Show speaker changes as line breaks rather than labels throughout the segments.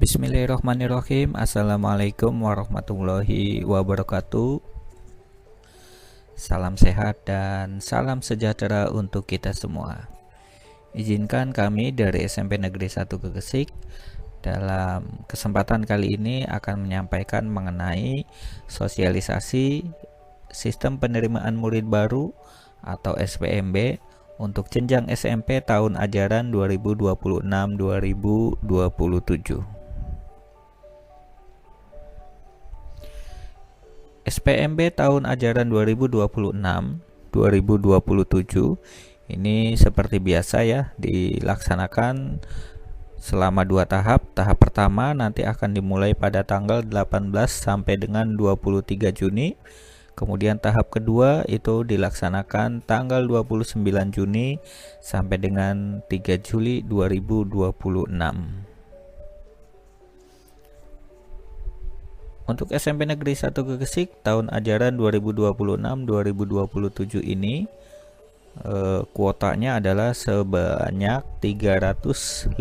Bismillahirrahmanirrahim. Assalamualaikum warahmatullahi wabarakatuh. Salam sehat dan salam sejahtera untuk kita semua. Izinkan kami dari SMP Negeri 1 Gegesik dalam kesempatan kali ini akan menyampaikan mengenai sosialisasi sistem penerimaan murid baru atau SPMB untuk jenjang SMP tahun ajaran 2026-2027. SPMB tahun ajaran 2026-2027 ini seperti biasa ya dilaksanakan selama 2 tahap. Tahap pertama nanti akan dimulai pada tanggal 18 sampai dengan 23 Juni. Kemudian tahap kedua itu dilaksanakan tanggal 29 Juni sampai dengan 3 Juli 2026. Untuk SMP Negeri 1 Gegesik tahun ajaran 2026-2027 ini kuotanya adalah sebanyak 352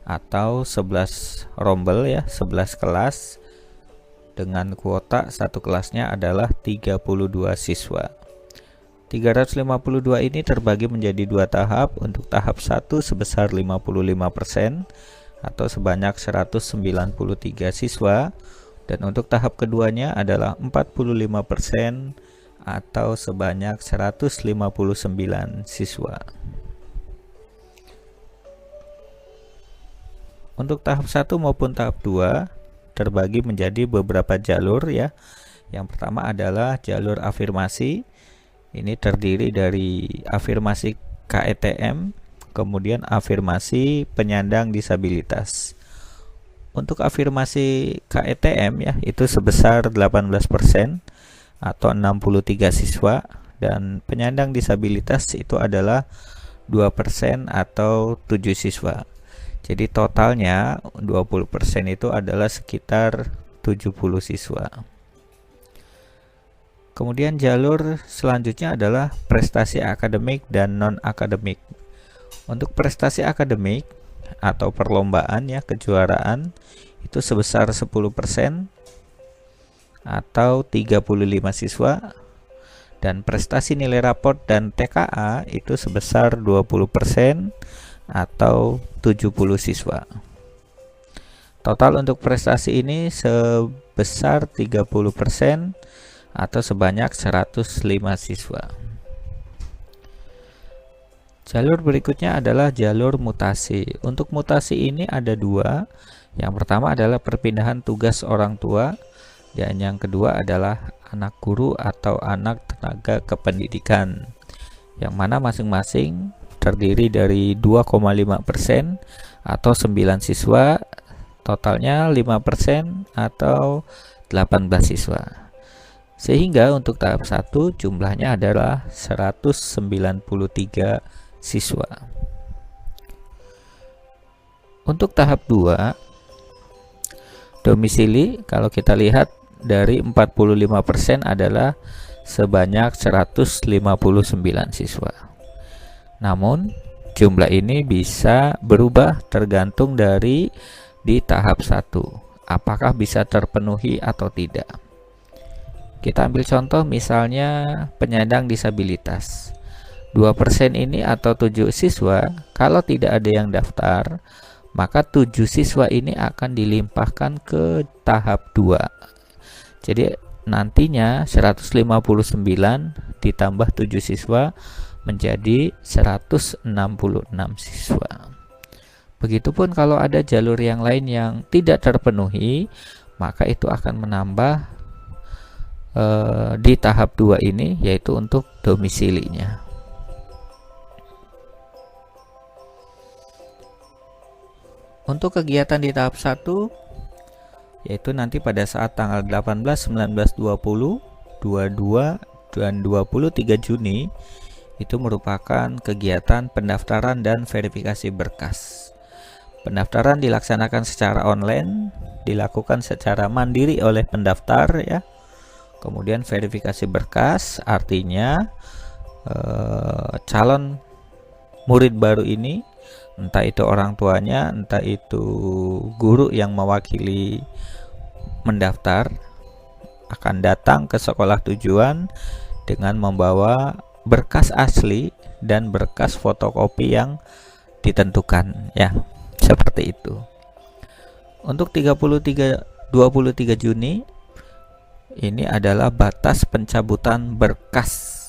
atau 11 rombel ya, 11 kelas dengan kuota satu kelasnya adalah 32 siswa. 352 ini terbagi menjadi 2 tahap. Untuk tahap 1 sebesar 55% atau sebanyak 193 siswa, dan untuk tahap keduanya adalah 45% atau sebanyak 159 siswa. Untuk tahap 1 maupun tahap 2 terbagi menjadi beberapa jalur ya. Yang pertama adalah jalur afirmasi. Ini terdiri dari afirmasi KETM, kemudian afirmasi penyandang disabilitas. Untuk afirmasi KETM ya, itu sebesar 18% atau 63 siswa, dan penyandang disabilitas itu adalah 2% atau 7 siswa. Jadi totalnya 20% itu adalah sekitar 70 siswa. Kemudian jalur selanjutnya adalah prestasi akademik dan non-akademik. Untuk prestasi akademik atau perlombaan ya, kejuaraan itu sebesar 10% atau 35 siswa, dan prestasi nilai raport dan TKA itu sebesar 20% atau 70 siswa. Total untuk prestasi ini sebesar 30% atau sebanyak 105 siswa. Jalur berikutnya adalah jalur mutasi. Untuk mutasi ini ada 2. Yang pertama adalah perpindahan tugas orang tua, dan yang kedua adalah anak guru atau anak tenaga kependidikan, yang mana masing-masing terdiri dari 2,5% atau 9 siswa, totalnya 5% atau 18 siswa. Sehingga untuk tahap 1 jumlahnya adalah 193 siswa. Untuk tahap 2 domisili, kalau kita lihat dari 45% adalah sebanyak 159 siswa. Namun jumlah ini bisa berubah tergantung dari di tahap 1 apakah bisa terpenuhi atau tidak. Kita ambil contoh misalnya penyandang disabilitas. 2% ini atau 7 siswa, kalau tidak ada yang daftar, maka 7 siswa ini akan dilimpahkan ke tahap 2. Jadi nantinya 159 ditambah 7 siswa menjadi 166 siswa. Begitupun kalau ada jalur yang lain yang tidak terpenuhi, maka itu akan menambah di tahap 2 ini, yaitu untuk domisilinya. Untuk kegiatan di tahap 1 yaitu nanti pada saat tanggal 18, 19, 20, 22, dan 23 Juni itu merupakan kegiatan pendaftaran dan verifikasi berkas. Pendaftaran dilaksanakan secara online, dilakukan secara mandiri oleh pendaftar ya. Kemudian verifikasi berkas artinya calon murid baru ini entah itu orang tuanya, entah itu guru yang mewakili mendaftar, akan datang ke sekolah tujuan dengan membawa berkas asli dan berkas fotokopi yang ditentukan, ya, seperti itu. Untuk 23 Juni ini adalah batas pencabutan berkas.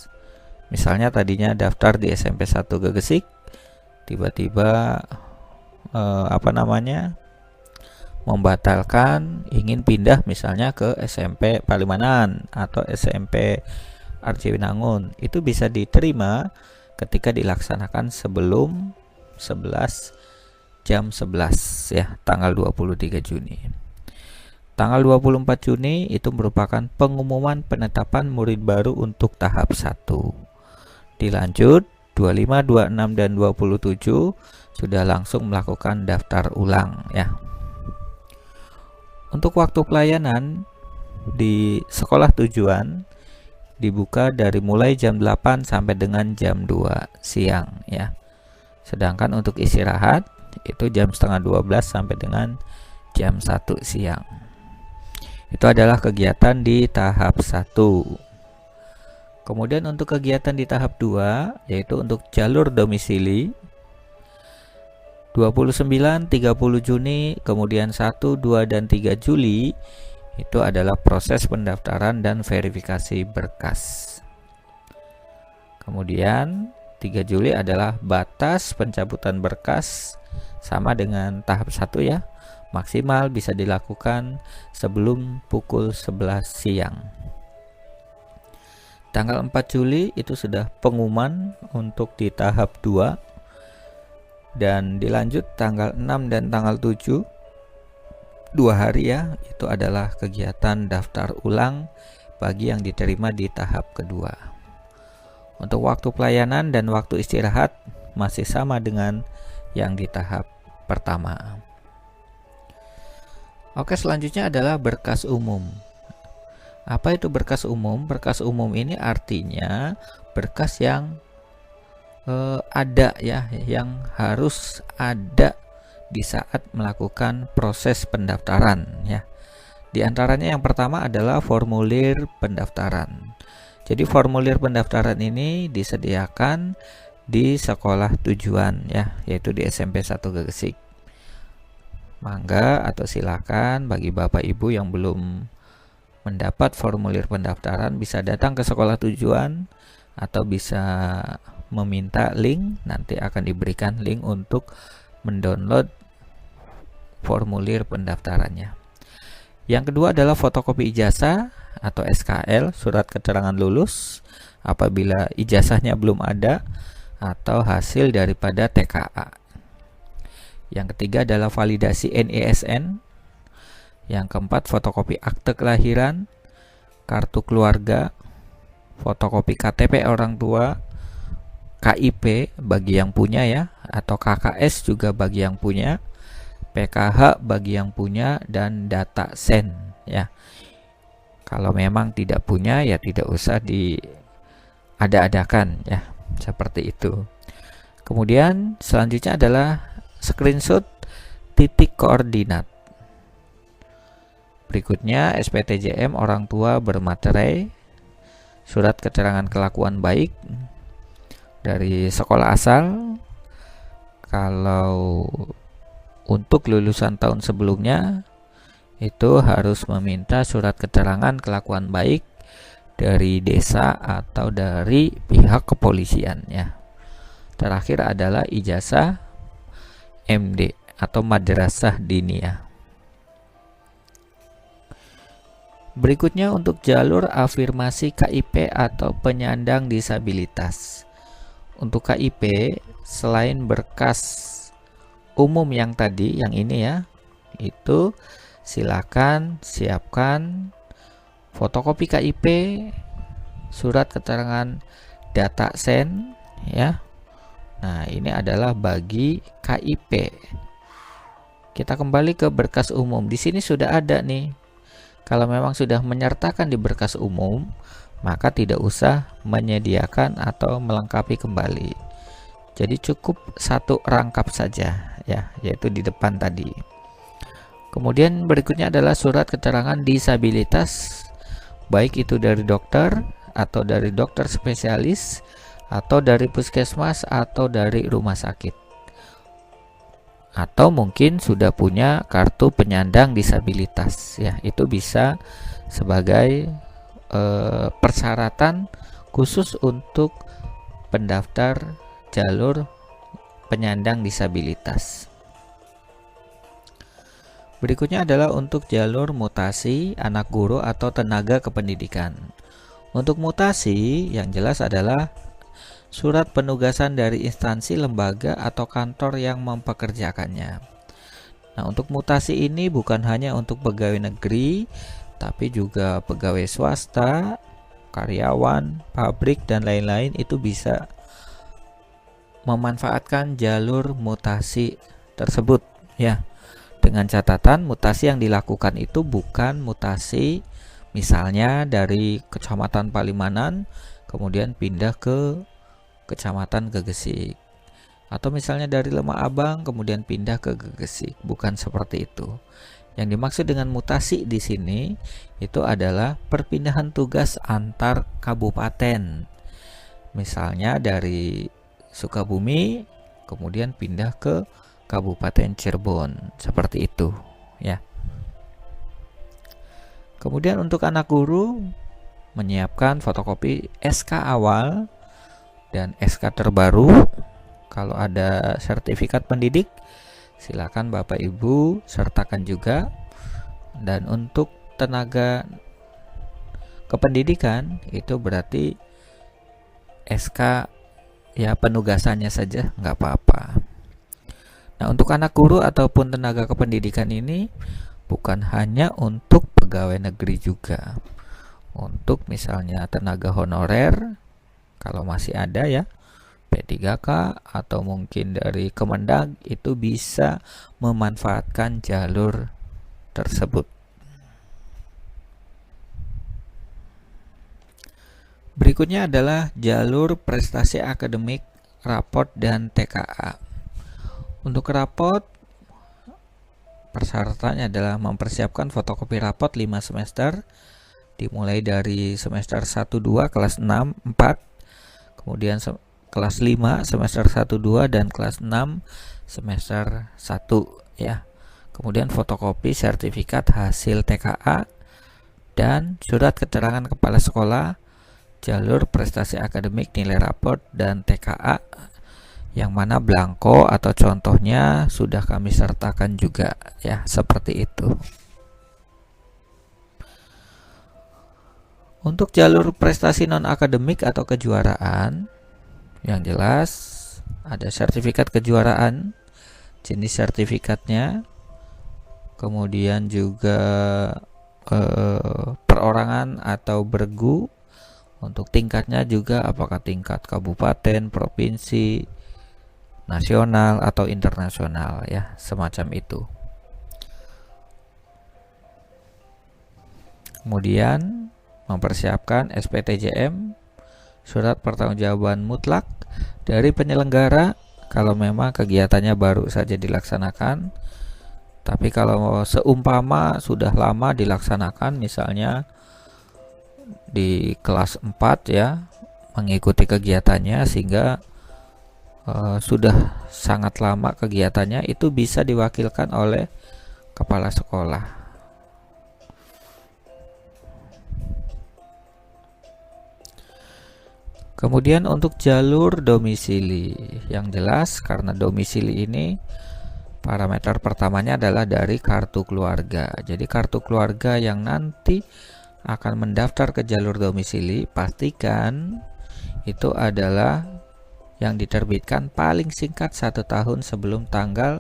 Misalnya tadinya daftar di SMP 1 Gegesik, tiba-tiba membatalkan, ingin pindah misalnya ke SMP Palimanan atau SMP Arjawinangun, itu bisa diterima ketika dilaksanakan sebelum jam 11 ya, tanggal 23 Juni. Tanggal 24 Juni itu merupakan pengumuman penetapan murid baru untuk tahap 1. Dilanjut 25, 26 dan 27 sudah langsung melakukan daftar ulang ya. Untuk waktu pelayanan di sekolah tujuan dibuka dari mulai jam 8 sampai dengan jam 2 siang ya. Sedangkan untuk istirahat itu jam setengah 12 sampai dengan jam 1 siang. Itu adalah kegiatan di tahap 1. Kemudian untuk kegiatan di tahap 2 yaitu untuk jalur domisili 29, 30 Juni, kemudian 1, 2 dan 3 Juli itu adalah proses pendaftaran dan verifikasi berkas. Kemudian 3 Juli adalah batas pencabutan berkas, sama dengan tahap 1 ya. Maksimal bisa dilakukan sebelum pukul 11 siang. Tanggal 4 Juli itu sudah pengumuman untuk di tahap 2 dan dilanjut tanggal 6 dan tanggal 7, 2 hari ya, itu adalah kegiatan daftar ulang bagi yang diterima di tahap kedua. Untuk waktu pelayanan dan waktu istirahat masih sama dengan yang di tahap pertama. Oke, selanjutnya adalah berkas umum. Apa itu berkas umum? Berkas umum ini artinya berkas yang ada ya, yang harus ada di saat melakukan proses pendaftaran ya. Di antaranya yang pertama adalah formulir pendaftaran. Jadi formulir pendaftaran ini disediakan di sekolah tujuan ya, yaitu di SMP 1 Gegesik. Mangga atau silakan bagi Bapak Ibu yang belum mendapat formulir pendaftaran bisa datang ke sekolah tujuan atau bisa meminta link, nanti akan diberikan link untuk mendownload formulir pendaftarannya. Yang kedua adalah fotokopi ijazah atau SKL, surat keterangan lulus apabila ijazahnya belum ada, atau hasil daripada TKA. Yang ketiga adalah validasi NISN. Yang keempat, fotokopi akte kelahiran, kartu keluarga, fotokopi KTP orang tua, KIP bagi yang punya ya, atau KKS juga bagi yang punya, PKH bagi yang punya, dan data sen ya. Kalau memang tidak punya ya tidak usah diada-adakan ya, seperti itu. Kemudian selanjutnya adalah screenshot titik koordinat. Berikutnya SPTJM orang tua bermaterai, surat keterangan kelakuan baik dari sekolah asal. Kalau untuk lulusan tahun sebelumnya itu harus meminta surat keterangan kelakuan baik dari desa atau dari pihak kepolisian ya. Terakhir adalah ijazah MD atau madrasah diniyah. Berikutnya untuk jalur afirmasi KIP atau penyandang disabilitas. Untuk KIP selain berkas umum yang tadi, yang ini ya, itu silakan siapkan fotokopi KIP, surat keterangan data sen ya. Nah, ini adalah bagi KIP. Kita kembali ke berkas umum. Di sini sudah ada nih. Kalau memang sudah menyertakan di berkas umum, maka tidak usah menyediakan atau melengkapi kembali. Jadi cukup satu rangkap saja ya, yaitu di depan tadi. Kemudian berikutnya adalah surat keterangan disabilitas, baik itu dari dokter atau dari dokter spesialis atau dari puskesmas atau dari rumah sakit. Atau mungkin sudah punya kartu penyandang disabilitas ya, itu bisa sebagai persyaratan khusus untuk pendaftar jalur penyandang disabilitas. Berikutnya adalah untuk jalur mutasi anak guru atau tenaga kependidikan. Untuk mutasi yang jelas adalah surat penugasan dari instansi, lembaga, atau kantor yang mempekerjakannya. Nah, untuk mutasi ini bukan hanya untuk pegawai negeri, tapi juga pegawai swasta, karyawan, pabrik, dan lain-lain itu bisa memanfaatkan jalur mutasi tersebut ya. Dengan catatan mutasi yang dilakukan itu bukan mutasi misalnya dari Kecamatan Palimanan kemudian pindah ke Kecamatan Gegesik, atau misalnya dari Lemah Abang kemudian pindah ke Gegesik, bukan seperti itu. Yang dimaksud dengan mutasi di sini itu adalah perpindahan tugas antar kabupaten. Misalnya dari Sukabumi kemudian pindah ke Kabupaten Cirebon, seperti itu ya. Kemudian untuk anak guru menyiapkan fotokopi SK awal dan SK terbaru. Kalau ada sertifikat pendidik silakan Bapak Ibu sertakan juga. Dan untuk tenaga kependidikan itu berarti SK ya penugasannya saja nggak apa-apa. Nah, untuk anak guru ataupun tenaga kependidikan ini bukan hanya untuk pegawai negeri juga. Untuk misalnya tenaga honorer kalau masih ada ya, P3K atau mungkin dari Kemendag itu bisa memanfaatkan jalur tersebut. Berikutnya adalah jalur prestasi akademik, rapot, dan TKA. Untuk rapot, persyaratannya adalah mempersiapkan fotokopi rapot 5 semester, dimulai dari semester 1-2 kelas 6-4, kemudian kelas 5 semester 1-2 dan kelas 6 semester 1 ya. Kemudian fotokopi sertifikat hasil TKA dan surat keterangan kepala sekolah, jalur prestasi akademik, nilai raport, dan TKA yang mana blanko atau contohnya sudah kami sertakan juga ya, seperti itu. Untuk jalur prestasi non akademik atau kejuaraan, yang jelas ada sertifikat kejuaraan, jenis sertifikatnya, kemudian juga perorangan atau bergu. Untuk tingkatnya juga apakah tingkat kabupaten, provinsi, nasional atau internasional ya, semacam itu. Kemudian mempersiapkan SPTJM, surat pertanggungjawaban mutlak dari penyelenggara kalau memang kegiatannya baru saja dilaksanakan. Tapi kalau seumpama sudah lama dilaksanakan, misalnya di kelas 4 ya, mengikuti kegiatannya sehingga sudah sangat lama kegiatannya, itu bisa diwakilkan oleh kepala sekolah. Kemudian untuk jalur domisili, yang jelas karena domisili ini parameter pertamanya adalah dari kartu keluarga. Jadi kartu keluarga yang nanti akan mendaftar ke jalur domisili, pastikan itu adalah yang diterbitkan paling singkat 1 tahun sebelum tanggal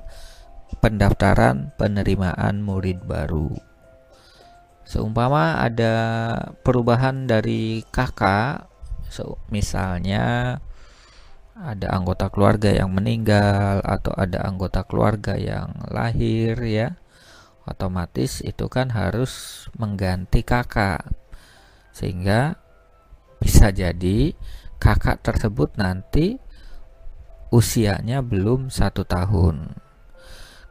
pendaftaran penerimaan murid baru. Seumpama ada perubahan dari kakak, misalnya ada anggota keluarga yang meninggal atau ada anggota keluarga yang lahir ya, otomatis itu kan harus mengganti kakak, sehingga bisa jadi kakak tersebut nanti usianya belum 1 tahun.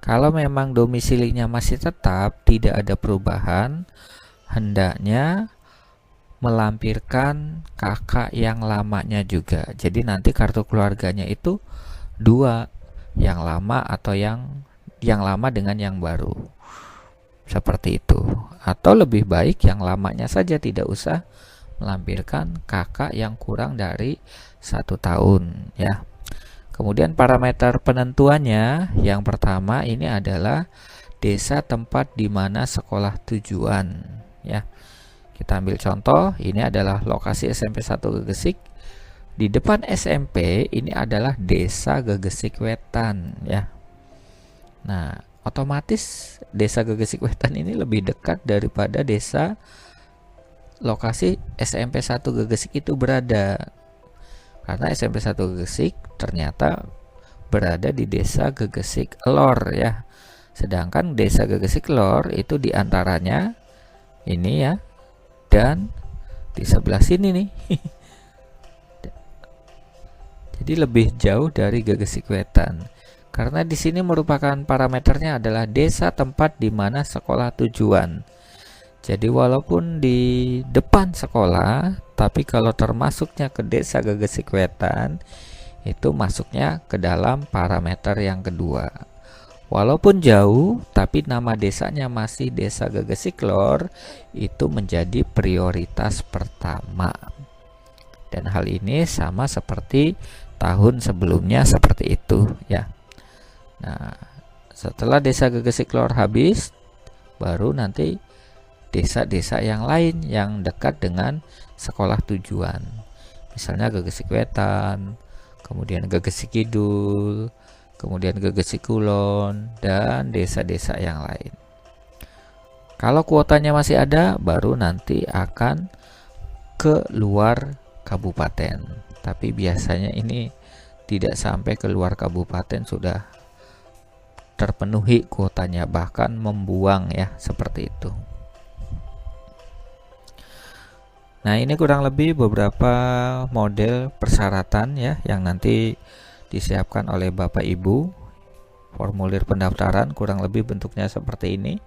Kalau memang domisilinya masih tetap, tidak ada perubahan, hendaknya melampirkan kakak yang lamanya juga. Jadi nanti kartu keluarganya itu 2, yang lama atau yang lama dengan yang baru. Seperti itu. Atau lebih baik yang lamanya saja, tidak usah melampirkan kakak yang kurang dari 1 tahun ya. Kemudian parameter penentuannya, yang pertama ini adalah desa tempat di mana sekolah tujuan ya. Kita ambil contoh, ini adalah lokasi SMP 1 Gegesik. Di depan SMP ini adalah desa Gegesik Wetan ya. Nah, otomatis desa Gegesik Wetan ini lebih dekat daripada desa lokasi SMP 1 Gegesik itu berada. Karena SMP 1 Gegesik ternyata berada di desa Gegesik Lor ya. Sedangkan desa Gegesik Lor itu diantaranya ini ya, dan di sebelah sini nih. Jadi lebih jauh dari Gegesik Wetan. Karena di sini merupakan parameternya adalah desa tempat di mana sekolah tujuan. Jadi walaupun di depan sekolah, tapi kalau termasuknya ke desa Gegesik Wetan, itu masuknya ke dalam parameter yang kedua. Walaupun jauh, tapi nama desanya masih desa Gegesik Lor, itu menjadi prioritas pertama. Dan hal ini sama seperti tahun sebelumnya seperti itu ya. Nah, setelah desa Gegesik Lor habis, baru nanti desa-desa yang lain yang dekat dengan sekolah tujuan. Misalnya Gegesik Wetan, kemudian Gegesik Kidul, kemudian Gegesik Kulon, dan desa-desa yang lain. Kalau kuotanya masih ada, baru nanti akan ke luar kabupaten. Tapi biasanya ini tidak sampai ke luar kabupaten sudah terpenuhi kuotanya, bahkan membuang ya, seperti itu. Nah, ini kurang lebih beberapa model persyaratan ya yang nanti disiapkan oleh Bapak Ibu. Formulir pendaftaran kurang lebih bentuknya seperti ini.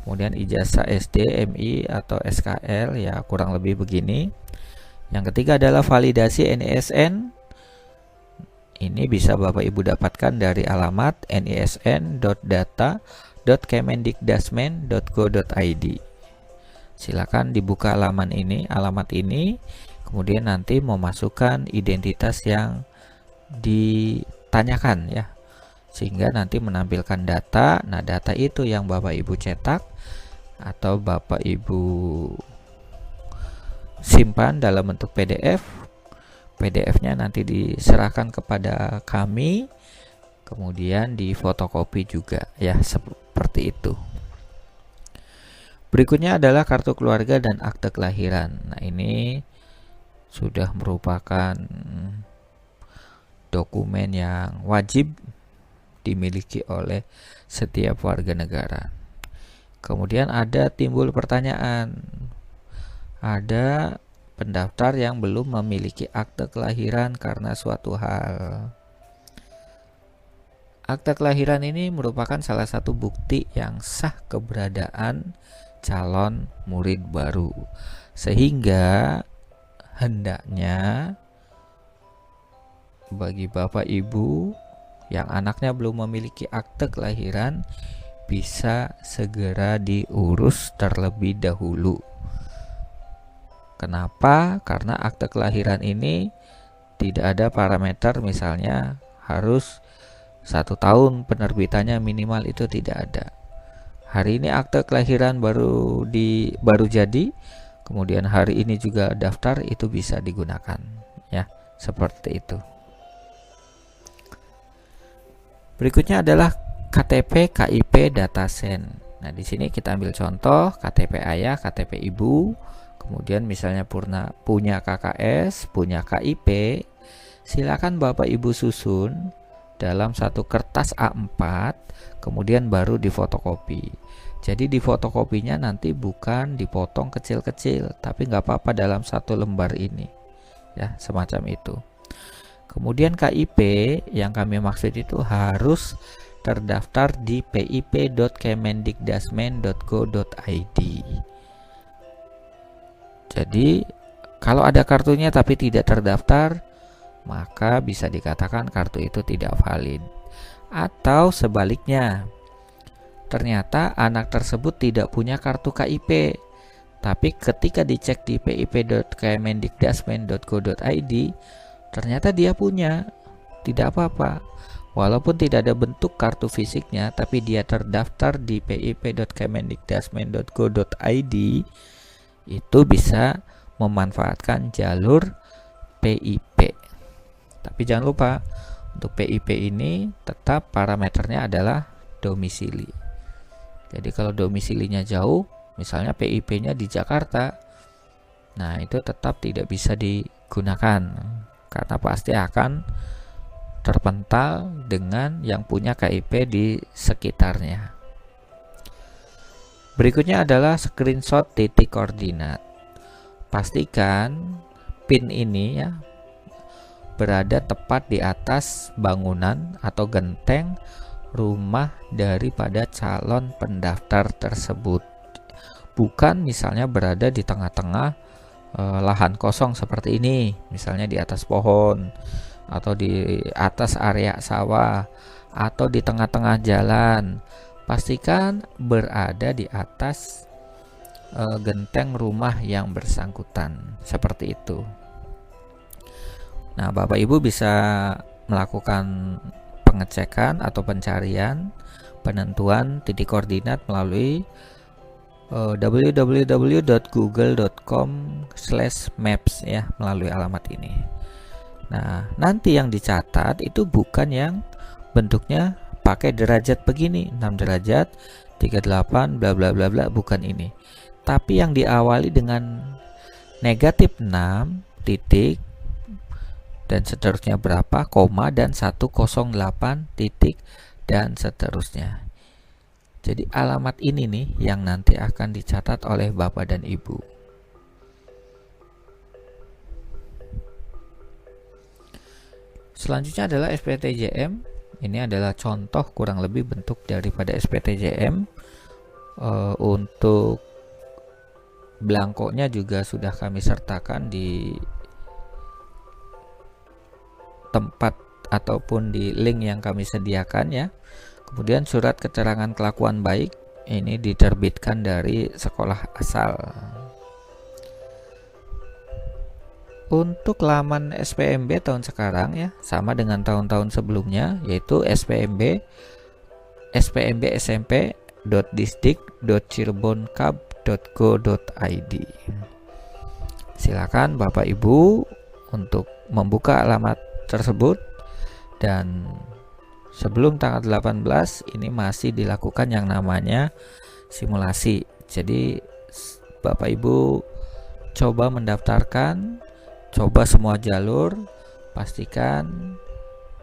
Kemudian ijazah SD, MI atau SKL ya kurang lebih begini. Yang ketiga adalah validasi NISN. Ini bisa Bapak Ibu dapatkan dari alamat nisn.data.kemendikdasmen.go.id. Silakan dibuka alamat ini, kemudian nanti memasukkan identitas yang ditanyakan ya, sehingga nanti menampilkan data. Nah, data itu yang Bapak Ibu cetak atau Bapak Ibu simpan dalam bentuk PDF. PDF-nya nanti diserahkan kepada kami, kemudian difotokopi juga ya, seperti itu. Berikutnya adalah kartu keluarga dan akte kelahiran. Nah, ini sudah merupakan dokumen yang wajib dimiliki oleh setiap warga negara. Kemudian ada timbul pertanyaan, ada pendaftar yang belum memiliki akte kelahiran karena suatu hal. Akte kelahiran ini merupakan salah satu bukti yang sah keberadaan calon murid baru, sehingga hendaknya bagi Bapak Ibu yang anaknya belum memiliki akte kelahiran bisa segera diurus terlebih dahulu. Kenapa? Karena akte kelahiran ini tidak ada parameter misalnya harus 1 tahun penerbitannya minimal, itu tidak ada. Hari ini akte kelahiran baru jadi, kemudian hari ini juga daftar, itu bisa digunakan ya, seperti itu. Berikutnya adalah KTP KIP Datasen. Nah, di sini kita ambil contoh KTP ayah, KTP ibu, kemudian misalnya punya KKS, punya KIP, silakan Bapak Ibu susun dalam satu kertas A4, kemudian baru difotokopi. Jadi di fotokopinya nanti bukan dipotong kecil-kecil, tapi nggak apa-apa dalam satu lembar ini ya, semacam itu. Kemudian KIP yang kami maksud itu harus terdaftar di pip.kemendikdasmen.go.id. Jadi kalau ada kartunya tapi tidak terdaftar, maka bisa dikatakan kartu itu tidak valid. Atau sebaliknya, ternyata anak tersebut tidak punya kartu KIP, tapi ketika dicek di pip.kemendikdasmen.go.id, ternyata dia punya. Tidak apa-apa. Walaupun tidak ada bentuk kartu fisiknya, tapi dia terdaftar di pip.kemendikdasmen.go.id, itu bisa memanfaatkan jalur PIP. Tapi jangan lupa, untuk PIP ini tetap parameternya adalah domisili. Jadi kalau domisilinya jauh, misalnya PIP-nya di Jakarta, nah itu tetap tidak bisa digunakan, karena pasti akan terpental dengan yang punya KIP di sekitarnya. Berikutnya adalah screenshot titik koordinat. Pastikan pin ini ya berada tepat di atas bangunan atau genteng rumah daripada calon pendaftar tersebut. Bukan misalnya berada di tengah-tengah lahan kosong seperti ini, misalnya di atas pohon, atau di atas area sawah, atau di tengah-tengah jalan. Pastikan berada di atas genteng rumah yang bersangkutan, seperti itu. Nah, Bapak Ibu bisa melakukan pengecekan atau pencarian penentuan titik koordinat melalui www.google.com/maps ya, melalui alamat ini. Nah, nanti yang dicatat itu bukan yang bentuknya pakai derajat begini, 6 derajat, 38, bla bla bla bla, bukan ini. Tapi yang diawali dengan negatif 6 titik dan seterusnya berapa, koma, dan 108 titik dan seterusnya. Jadi alamat ini nih yang nanti akan dicatat oleh Bapak dan Ibu. Selanjutnya adalah SPTJM. Ini adalah contoh kurang lebih bentuk daripada SPTJM. Untuk belangkonya juga sudah kami sertakan di tempat ataupun di link yang kami sediakan ya. Kemudian surat keterangan kelakuan baik ini diterbitkan dari sekolah asal. Untuk laman SPMB tahun sekarang ya sama dengan tahun-tahun sebelumnya, yaitu spmb.smp.disdik.cirebonkab.go.id. Silakan Bapak Ibu untuk membuka alamat tersebut, dan sebelum tanggal 18 ini masih dilakukan yang namanya simulasi. Jadi Bapak Ibu coba mendaftarkan, coba semua jalur, pastikan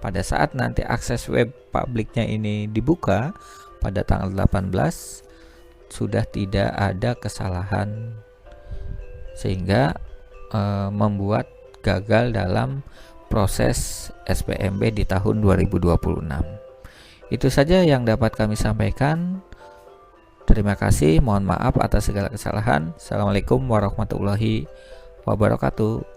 pada saat nanti akses web publiknya ini dibuka pada tanggal 18 sudah tidak ada kesalahan sehingga membuat gagal dalam proses SPMB di tahun 2026. Itu saja yang dapat kami sampaikan. Terima kasih, mohon maaf atas segala kesalahan. Assalamualaikum warahmatullahi wabarakatuh.